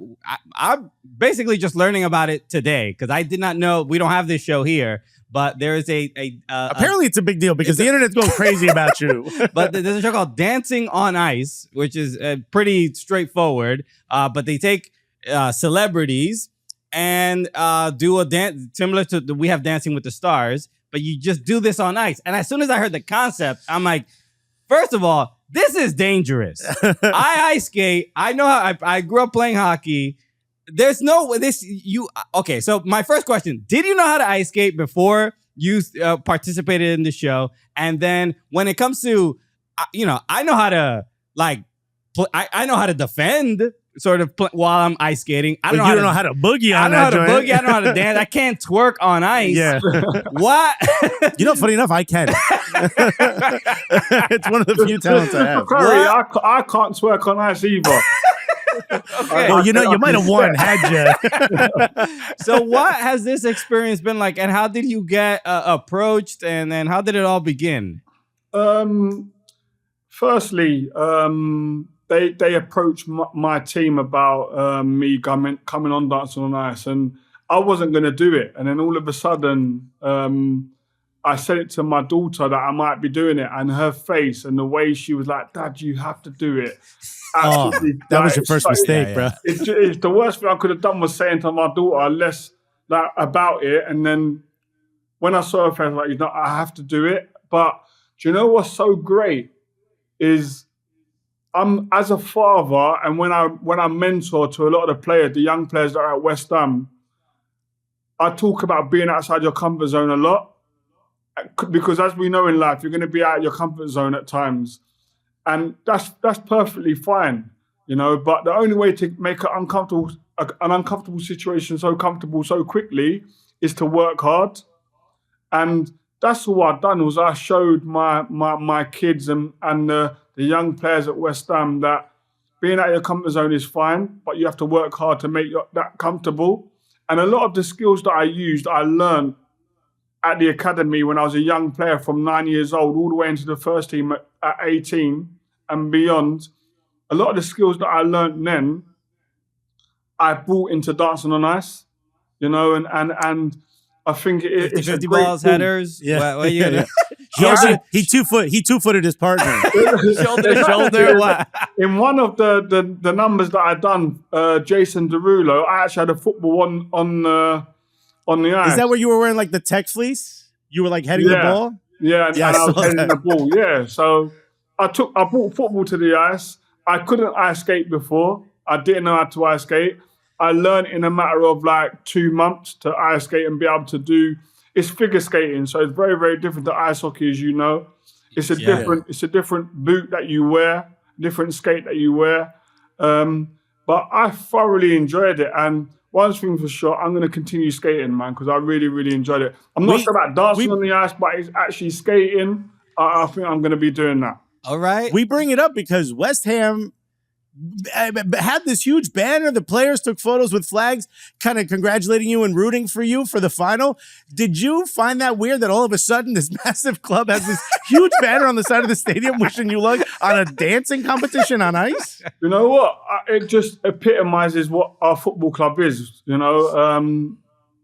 I'm basically just learning about it today because I did not know. We don't have this show here, but there is apparently it's a big deal because the internet's going crazy about you. But there's a show called Dancing on Ice, which is pretty straightforward. But they take celebrities and do a dance similar to we have Dancing with the Stars, but you just do this on ice. And as soon as I heard the concept, I'm like, first of all, this is dangerous. I ice skate. I know how I grew up playing hockey. There's no this you okay. So my first question: did you know how to ice skate before you participated in the show? And then when it comes to, I know how to I know how to defend. Sort of while I'm ice skating. I don't know how to boogie on that joint. I know how to dance. I can't twerk on ice. Yeah. What? Funny enough, I can. It's one of the few talents I have. I can't twerk on ice either. Okay. Well, you might have won, had you. So what has this experience been like, and how did you get approached, and then how did it all begin? Firstly, They approached my team about me coming on Dancing on Ice, and I wasn't going to do it. And then all of a sudden, I said it to my daughter that I might be doing it, and her face and the way she was like, "Dad, you have to do it." That was your first mistake, bro. It's the worst thing I could have done was saying to my daughter less about it. And then when I saw her face, I was like, I have to do it. But do you know what's so great is, I'm as a father, and when I mentor to a lot of the players, the young players that are at West Ham, I talk about being outside your comfort zone a lot, because as we know in life, you're going to be out of your comfort zone at times, and that's perfectly fine, But the only way to make an uncomfortable situation so comfortable so quickly is to work hard, and that's all I've done. Was I showed my kids and the young players at West Ham that being out of your comfort zone is fine, but you have to work hard to make that comfortable. And a lot of the skills that I learned at the academy when I was a young player from 9 years old all the way into the first team at 18 and beyond. A lot of the skills that I learned then, I brought into Dancing on Ice, and I think it's 50 balls, headers. Yeah. What are you gonna do? He two-footed his partner. shoulder to shoulder. What? In one of the numbers that I done, Jason Derulo, I actually had a football on the ice. Is that where you were wearing like the tech fleece? You were like heading the ball? Yeah, and I was heading the ball. Yeah, so I brought football to the ice. I couldn't ice skate before. I didn't know how to ice skate. I learned in a matter of like 2 months to ice skate and be able to do. It's figure skating, so it's very, very different to ice hockey, as you know. It's a different boot that you wear, different skate that you wear. But I thoroughly enjoyed it, and one thing for sure, I'm going to continue skating, man, because I really, really enjoyed it. I'm not sure about dancing on the ice, but it's actually skating. I think I'm going to be doing that. All right. We bring it up because West Ham had this huge banner. The players took photos with flags, kind of congratulating you and rooting for you for the final. Did you find that weird that all of a sudden this massive club has this huge banner on the side of the stadium wishing you luck on a dancing competition on ice? You know what? It just epitomizes what our football club is. I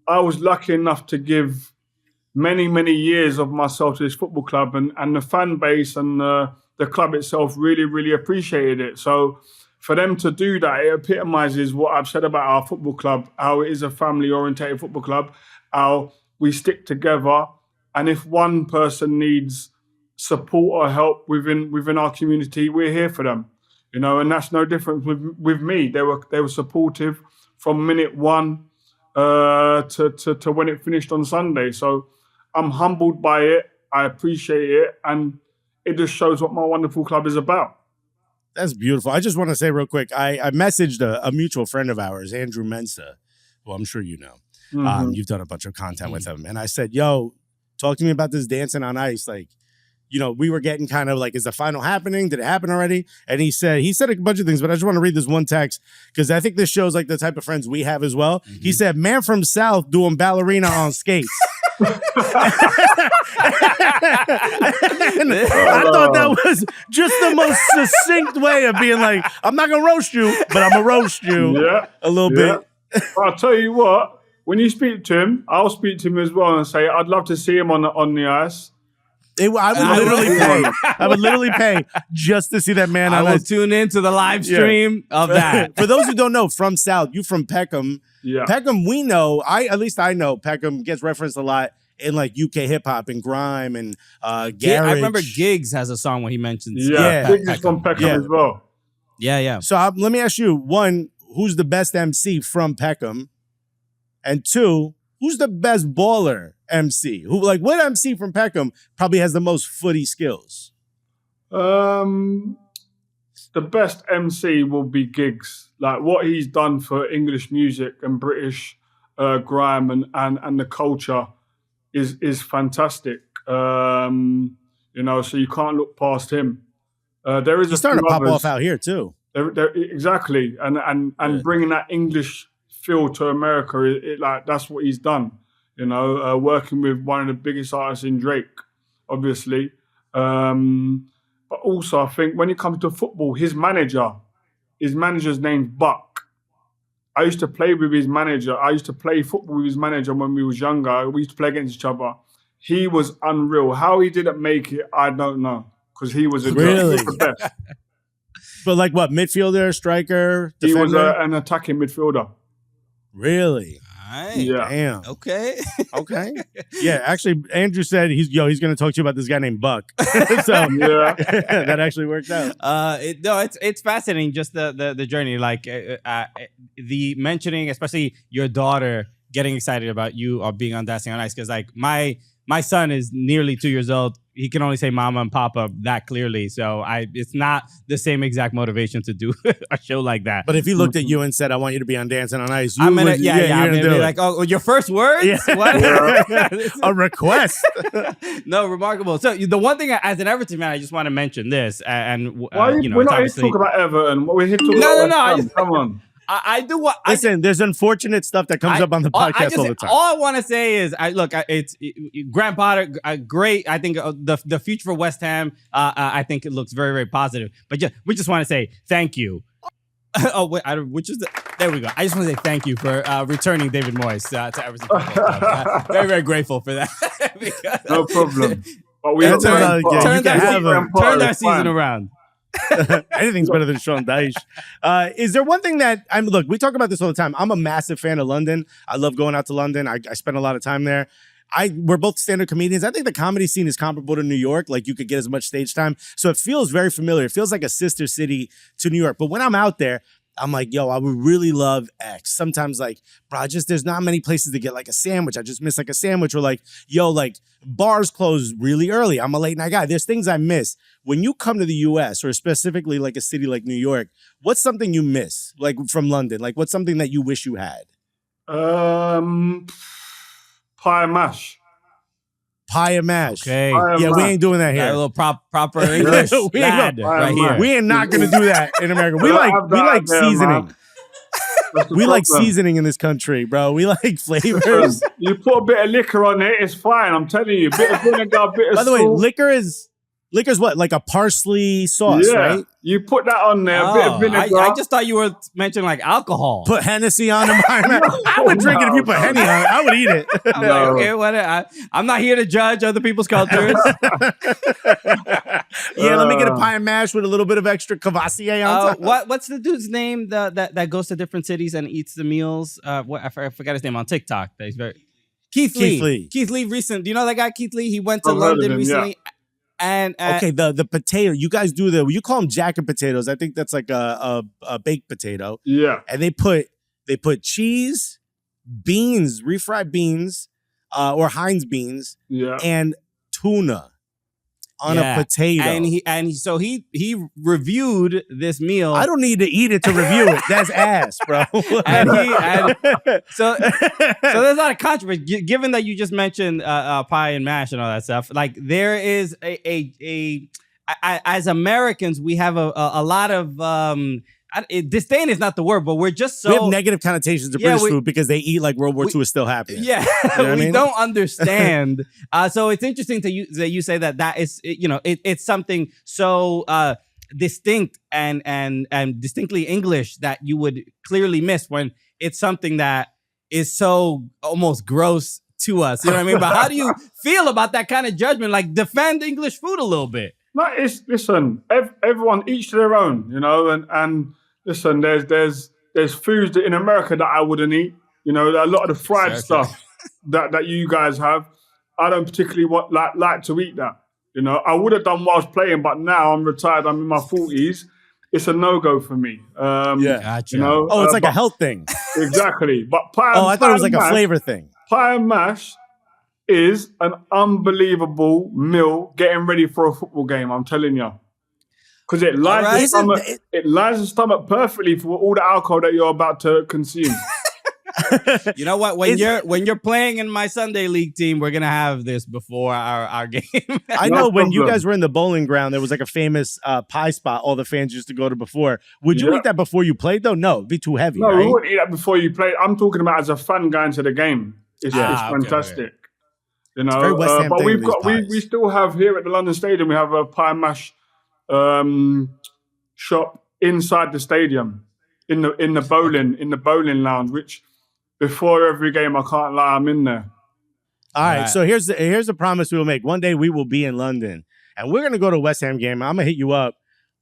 was lucky enough to give many, many years of myself to this football club, and the fan base and the club itself really, really appreciated it. So for them to do that, it epitomizes what I've said about our football club, how it is a family-orientated football club, how we stick together. And if one person needs support or help within our community, we're here for them. And that's no different with me. They were supportive from minute one to when it finished on Sunday. So I'm humbled by it. I appreciate it. And it just shows what my wonderful club is about. That's beautiful. I just want to say real quick, I messaged a mutual friend of ours, Andrew Mensa, who I'm sure you know. Mm-hmm. You've done a bunch of content with him. And I said, yo, talk to me about this dancing on ice. Like, we were getting kind of like, is the final happening? Did it happen already? And he said a bunch of things, but I just want to read this one text because I think this shows like the type of friends we have as well. Mm-hmm. He said, man from South doing ballerina on skates. I thought that was just the most succinct way of being like, I'm not gonna roast you, but I'm gonna roast you a little bit. I'll tell you what. When you speak to him, I'll speak to him as well and say, I'd love to see him on the ice. I would literally pay just to see that man. I will tune into the live stream of that. For those who don't know, from South, you from Peckham. Yeah. Peckham, we know, at least I know Peckham gets referenced a lot in like UK hip hop and grime and garage. I remember Giggs has a song where he mentions Giggs is from Peckham as well. Yeah. So let me ask you, one, who's the best MC from Peckham? And two, who's the best baller MC? What MC from Peckham probably has the most footy skills? The best MC will be Giggs. Like what he's done for English music and British grime and the culture is fantastic. So you can't look past him. He's starting to pop off out here too. Exactly, and bringing that English feel to America, that's what he's done. Working with one of the biggest artists in Drake, obviously. But also, I think when it comes to football, his manager's name's Buck. I used to play with his manager. I used to play football with his manager when we was younger. We used to play against each other. He was unreal. How he didn't make it, I don't know. Because he was the best. But like what, midfielder, striker, defender? He was an attacking midfielder. Really? Yeah. Damn. Okay. Yeah, actually, Andrew said he's going to talk to you about this guy named Buck. So that actually worked out. It's fascinating, just the journey, like the mentioning, especially your daughter getting excited about you or being on Dancing on Ice, because like my son is nearly 2 years old. He can only say mama and papa that clearly. So it's not the same exact motivation to do a show like that. But if he looked at you and said, I want you to be on Dancing on Ice, I'm going to be like, oh, your first words? Yeah. What? A request. No, remarkable. So the one thing as an Everton man, I just want to mention this. We're not here to talk about Everton. We're here to talk about come on. I do what. Listen, there's unfortunate stuff that comes up on the podcast all the time. All I want to say is, it's Graham Potter, great. I think the future for West Ham, I think it looks very, very positive. But we just want to say thank you. There we go. I just want to say thank you for returning David Moyes to Everton. Very, very grateful for that. No problem. But we turned our season around. Anything's better than Sean Dyche. Is there one thing that look, we talk about this all the time. I'm a massive fan of London. I love going out to London. I spend a lot of time there. We're both stand-up comedians. I think the comedy scene is comparable to New York. Like you could get as much stage time. So it feels very familiar. It feels like a sister city to New York. But when I'm out there, I'm like, yo, I would really love X. Sometimes like, bro, there's not many places to get like a sandwich. I just miss like a sandwich, or like, yo, like bars close really early. I'm a late night guy. There's things I miss. When you come to the US, or specifically like a city like New York, what's something you miss like from London? Like what's something that you wish you had? Pie and mash. Pie and mash. Okay. We ain't doing that here. A little proper English lad right here. We ain't not gonna do that in America. We like seasoning. We like seasoning in this country, bro. We like flavors. You put a bit of liquor on it, it's fine. I'm telling you. Bit of vinegar, bit of By the way, salt. Liquor's what? Like a parsley sauce, right? You put that on there, a bit of vinegar. I just thought you were mentioning like alcohol. Put Hennessy on them. I would drink it if you put Henny on it. I would eat it. I'm like, okay, what? I'm not here to judge other people's cultures. Let me get a pie and mash with a little bit of extra Cavassier on top. What's the dude's name that goes to different cities and eats the meals? I forgot his name on TikTok. He's very Keith Lee. Keith Lee recent. Do you know that guy Keith Lee? He went to London recently. Yeah. And okay, the potato. You guys do you call them jacket potatoes. I think that's like a baked potato. Yeah. And they put cheese, beans, refried beans, or Heinz beans, and tuna on a potato. So he reviewed this meal. I don't need to eat it to review it. That's ass, bro. So there's a lot of controversy. Given that you just mentioned pie and mash and all that stuff, like there is as Americans, we have a lot of disdain is not the word, but we're just so we have negative connotations to British food because they eat like World War II is still happening. Yeah, You know what I we mean? don't understand. So it's interesting that you say that is, it's something so distinct and distinctly English that you would clearly miss when it's something that is so almost gross to us. You know what I mean? But how do you feel about that kind of judgment? Like, defend English food a little bit. No, listen. Everyone each to their own, and listen. There's foods in America that I wouldn't eat. A lot of the fried stuff that you guys have, I don't particularly like to eat that. I would have done whilst playing, but now I'm retired. I'm in my 40s. It's a no-go for me. Gotcha. It's like a health thing. Exactly. But I thought it was like a flavor thing. Pie and mash is an unbelievable meal getting ready for a football game, I'm telling you. Because it lines the stomach perfectly for all the alcohol that you're about to consume. You know what? When you're playing in my Sunday league team, we're gonna have this before our game. I know when you guys were in the bowling ground, there was like a famous pie spot all the fans used to go to before. Would you eat that before you played though? No, it'd be too heavy. No, right? we wouldn't eat that before you played. I'm talking about as a fan going to the game. It's fantastic. Okay. Very West Ham but thing, we've these got pies. we still have here at the London Stadium. We have a pie and mash shop inside the stadium in the bowling lounge. Which before every game, I can't lie, I'm in there. All right. So here's the promise we will make. One day we will be in London, and we're gonna go to a West Ham game. I'm gonna hit you up.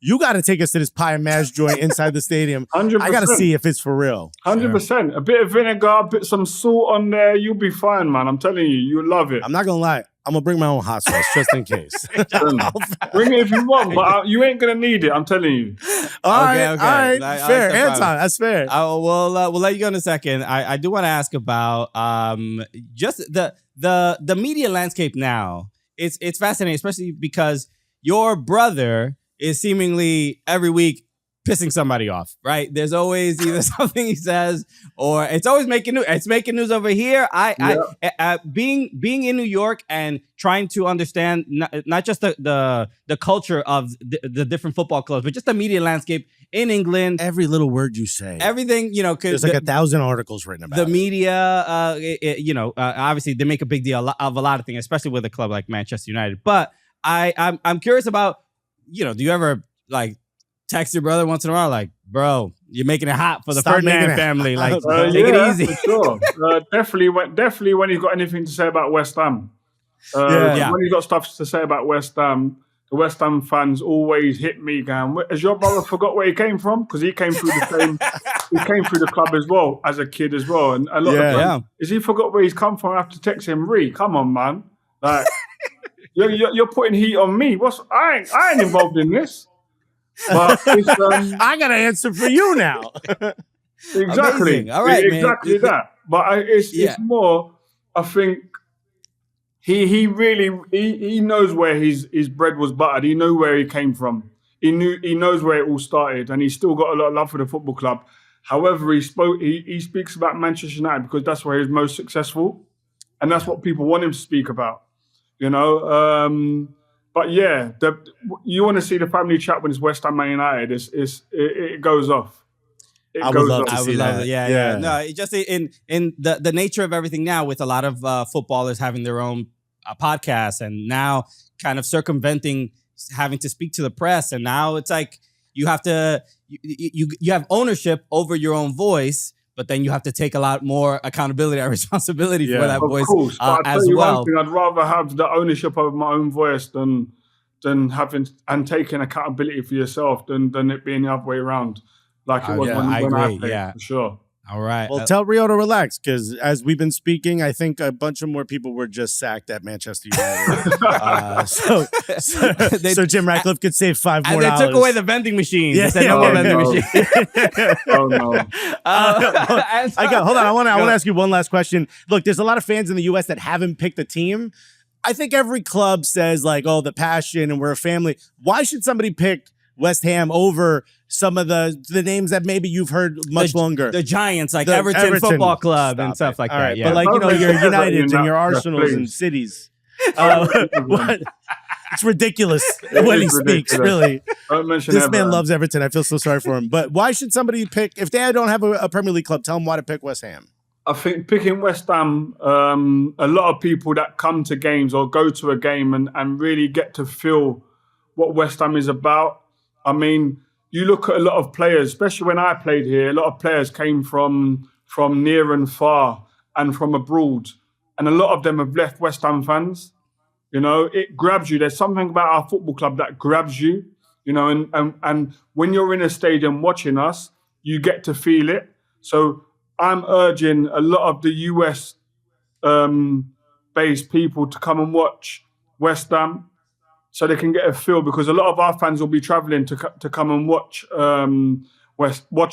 You got to take us to this pie and mash joint inside the stadium. 100%. I got to see if it's for real. 100%. A bit of vinegar, some salt on there. You'll be fine, man. I'm telling you, you'll love it. I'm not gonna lie. I'm gonna bring my own hot sauce just in case. Bring it if you want, but you ain't gonna need it. I'm telling you. All right. Fair, Anton. That's fair. We'll let you go in a second. I do want to ask about just the media landscape now. It's fascinating, especially because your brother is seemingly every week pissing somebody off, right? There's always either something he says or it's always making news. It's making news over here. Being in New York and trying to understand not just the culture of the different football clubs, but just the media landscape in England. Every little word you say. Everything, there's like 1,000 articles written about the media. Obviously they make a big deal of a lot of things, especially with a club like Manchester United. But I'm curious about, do you ever like text your brother once in a while, like, bro, you're making it hot for the Ferdinand family. Like, take it easy. For sure. Definitely when he's got anything to say about West Ham. When he's got stuff to say about West Ham, the West Ham fans always hit me going, has your brother forgot where he came from? Because he came through he came through the club as well, as a kid as well. And a lot of them, is he forgot where he's come from? I have to text him, come on, man. Like, you're putting heat on me. I ain't involved in this. But it's, I got an answer for you now. Exactly. Amazing. All right, exactly man. that. But it's more, I think he really knows where his bread was buttered. He knew where he came from. He knows where it all started, and he's still got a lot of love for the football club. However, he speaks about Manchester United because that's where he's most successful, and that's what people want him to speak about. But yeah, you want to see the family chat when it's West Ham Man United. It goes off. I would love to see that. Yeah. No, it just in the nature of everything now, with a lot of footballers having their own podcasts, and now kind of circumventing having to speak to the press, and now it's like you have to you have ownership over your own voice. But then you have to take a lot more accountability and responsibility for that voice as well. I'd rather have the ownership of my own voice than having and taking accountability for yourself than it being the other way around, like it was when I played, for sure. All right. Well, tell Rio to relax, because as we've been speaking, I think a bunch of more people were just sacked at Manchester United. So Jim Ratcliffe could save $5 more. And they took away the vending machine. They said no more vending machine. Oh no. Hold on. I want to ask you one last question. Look, there's a lot of fans in the U.S. that haven't picked a team. I think every club says like, oh, the passion and we're a family. Why should somebody pick West Ham over some of the names that maybe you've heard much longer? The Giants, like Everton Football Club and stuff like that. Right. Yeah. But like, your Uniteds and your Arsenals and cities. It's ridiculous when he speaks, really. Don't mention This Everton. man loves Everton. I feel so sorry for him. But why should somebody pick, if they don't have a Premier League club, tell them why to pick West Ham? I think picking West Ham, a lot of people that come to games or go to a game and really get to feel what West Ham is about. I mean, you look at a lot of players, especially when I played here, a lot of players came from near and far and from abroad. And a lot of them have left West Ham fans. You know, it grabs you. There's something about our football club that grabs you, you know, and when you're in a stadium watching us, you get to feel it. So I'm urging a lot of the US based people to come and watch West Ham so they can get a feel, because a lot of our fans will be traveling to come and watch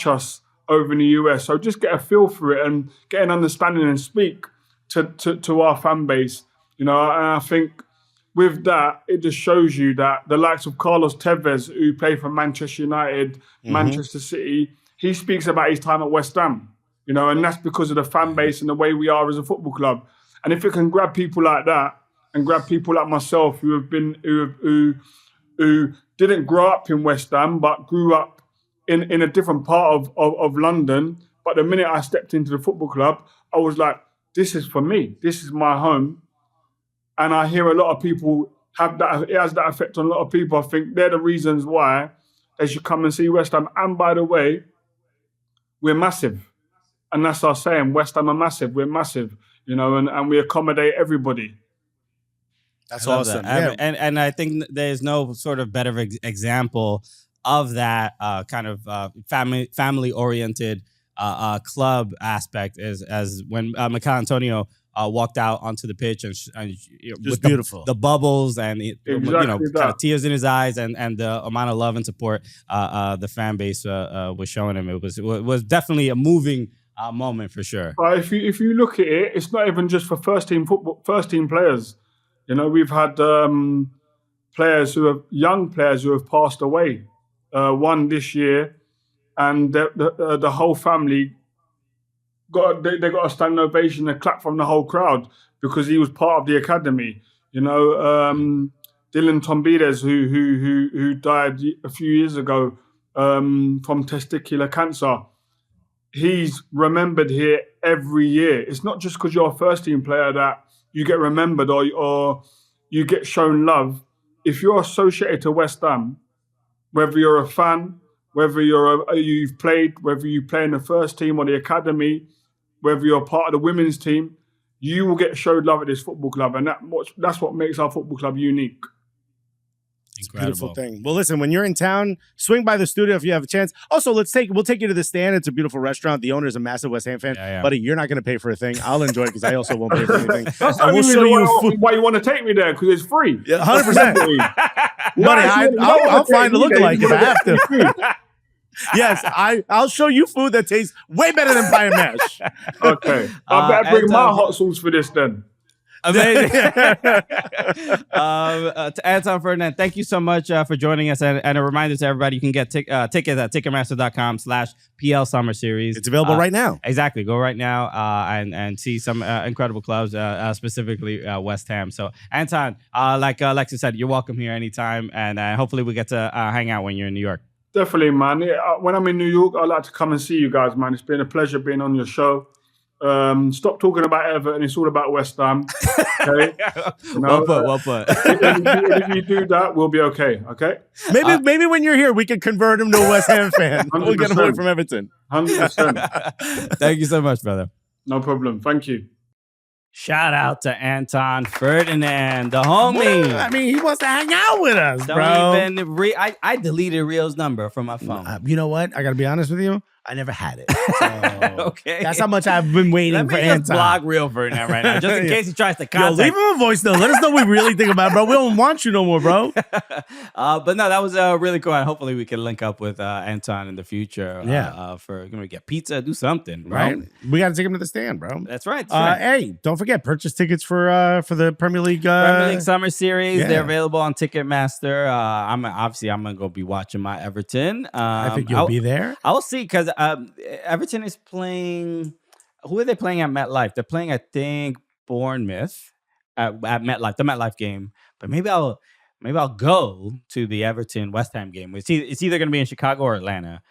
us over in the US. So just get a feel for it and get an understanding and speak to our fan base. You know, and I think with that, it just shows you that the likes of Carlos Tevez, who played for Manchester United, Manchester City, he speaks about his time at West Ham. You know, and that's because of the fan base and the way we are as a football club. And if it can grab people like that and grab people like myself who didn't grow up in West Ham but grew up in a different part of London, but the minute I stepped into the football club, I was like, this is for me. This is my home. And I hear a lot of people have that. It has that effect on a lot of people. I think they're the reasons why they should come and see West Ham. And by the way, we're massive. And that's our saying, West Ham are massive. We're massive, you know, and we accommodate everybody. That's awesome. Yeah. And I think there's no sort of better example of that kind of family oriented club aspect as when Mikel Antonio walked out onto the pitch and with beautiful. The bubbles and Exactly kind of tears in his eyes and the amount of love and support the fan base was showing him. It was definitely a moving moment for sure. But if you look at it, it's not even just for first team players. You know, we've had young players who have passed away. One this year, and the whole family they got a standing ovation, a clap from the whole crowd because he was part of the academy. You know, Dylan Tombides, who died a few years ago from testicular cancer. He's remembered here every year. It's not just because you're a first team player that you get remembered or you get shown love. If you're associated to West Ham, whether you're a fan, whether you've played, whether you play in the first team or the academy, whether you're part of the women's team, you will get showed love at this football club, and that's what makes our football club unique. Incredible. Beautiful thing. Well, listen, when you're in town, swing by the studio if you have a chance. Also, we'll take you to the Stand. It's a beautiful restaurant. The owner is a massive West Ham fan. Yeah. Buddy, you're not going to pay for a thing. I'll enjoy it because I also won't pay for anything. That's And we'll show you food. why you want to take me there, because it's free. Yeah, 100%. Buddy, I'll find a lookalike if I have to. Yes, I'll show you food that tastes way better than pie and mash. Okay. I better bring my hot sauce for this then. Amazing. To Anton Ferdinand, thank you so much for joining us. And a reminder to everybody, you can get tickets at ticketmaster.com/PL Summer Series. It's available right now. Exactly. Go right now and see some incredible clubs, specifically West Ham. So, Anton, like Alexis said, you're welcome here anytime. And hopefully we get to hang out when you're in New York. Definitely, man. When I'm in New York, I'd like to come and see you guys, man. It's been a pleasure being on your show. Stop talking about Everton. It's all about West Ham. Okay? You know, Well put. If you do that, we'll be okay. Okay? Maybe when you're here, we can convert him to a West Ham fan. We'll get him away 100%. from Everton. 100%. Thank you so much, brother. No problem. Thank you. Shout out to Anton Ferdinand, the homie. I mean, he wants to hang out with us, bro. I deleted Rio's number from my phone. You know what? I got to be honest with you. I never had it. So Okay. That's how much I've been waiting Let me for just Anton. block Real Ferdinand right now, just in case he tries to Yo, contact. leave him a voice though. Let us know what we really think about it, bro. We don't want you no more, bro. But no, that was really cool. And hopefully we can link up with Anton in the future. For gonna get pizza, do something, Right? We got to take him to the Stand, bro. That's right. That's right. Hey, don't forget, purchase tickets for the Premier League. Premier League Summer Series. yeah. They're available on Ticketmaster. I'm gonna go be watching my Everton. I think you'll be there. I'll see, because Everton is playing. Who are they playing at MetLife? They're playing, I think, Bournemouth at MetLife, the MetLife game. But maybe I'll maybe I'll go to the Everton West Ham game. It's either going to be in Chicago or Atlanta.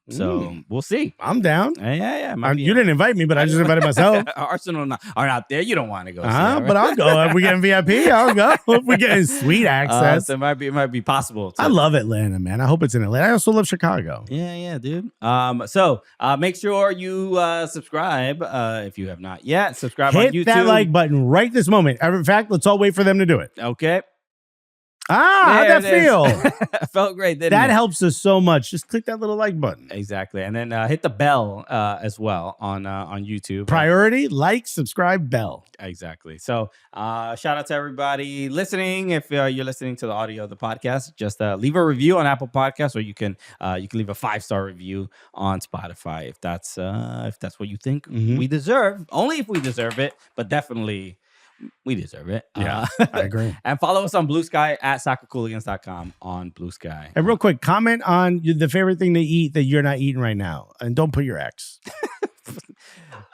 So we'll see. I'm down. Yeah. You didn't invite me, but I just invited myself. Arsenal are not there. You don't want to go. But I'll go. If we get VIP, I'll go. If we get sweet access, so it might be possible. I love Atlanta, man. I hope it's in Atlanta. I also love Chicago. Yeah, dude. So make sure you subscribe if you have not yet. Subscribe on YouTube. Hit that like button right this moment. In fact, let's all wait for them to do it. Okay. How'd that feel? Felt great, didn't that it? helps us so much. Just click that little like button. Exactly. And then hit the bell as well on YouTube. Priority, like, subscribe, bell. Exactly. So shout out to everybody listening. If you're listening to the audio of the podcast, just leave a review on Apple Podcasts, or you can leave a 5-star review on Spotify if that's what you think we deserve. Only if we deserve it, but definitely we deserve it. Yeah, I agree. And follow us on Blue Sky at soccercooligans.com on Blue Sky. And real quick, comment on the favorite thing to eat that you're not eating right now. And don't put your ex.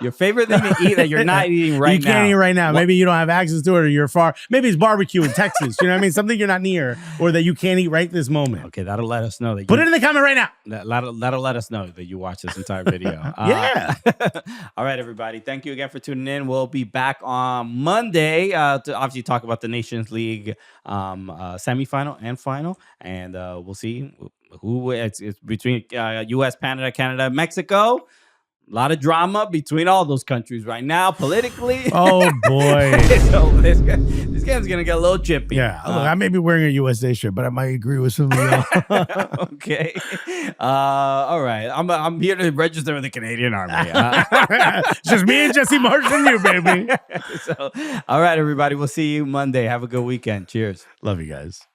Your favorite thing to eat that you're not eating right now. You can't eat right now. Maybe you don't have access to it, or you're far. Maybe it's barbecue in Texas. You know what I mean? Something you're not near, or that you can't eat right this moment. Okay, that'll let us know that. Put it in the comment right now. That'll let us know that you watched this entire video. Yeah. All right, everybody. Thank you again for tuning in. We'll be back on Monday to obviously talk about the Nations League semifinal and final, and we'll see who it's between U.S., Canada, Mexico. A lot of drama between all those countries right now, politically. Oh, boy. So this game's going to get a little chippy. Yeah. Look, I may be wearing a USA shirt, but I might agree with some of y'all. Okay. All right. I'm here to register with the Canadian Army. Just me and Jesse Marsh and you, baby. So, all right, everybody. We'll see you Monday. Have a good weekend. Cheers. Love you guys.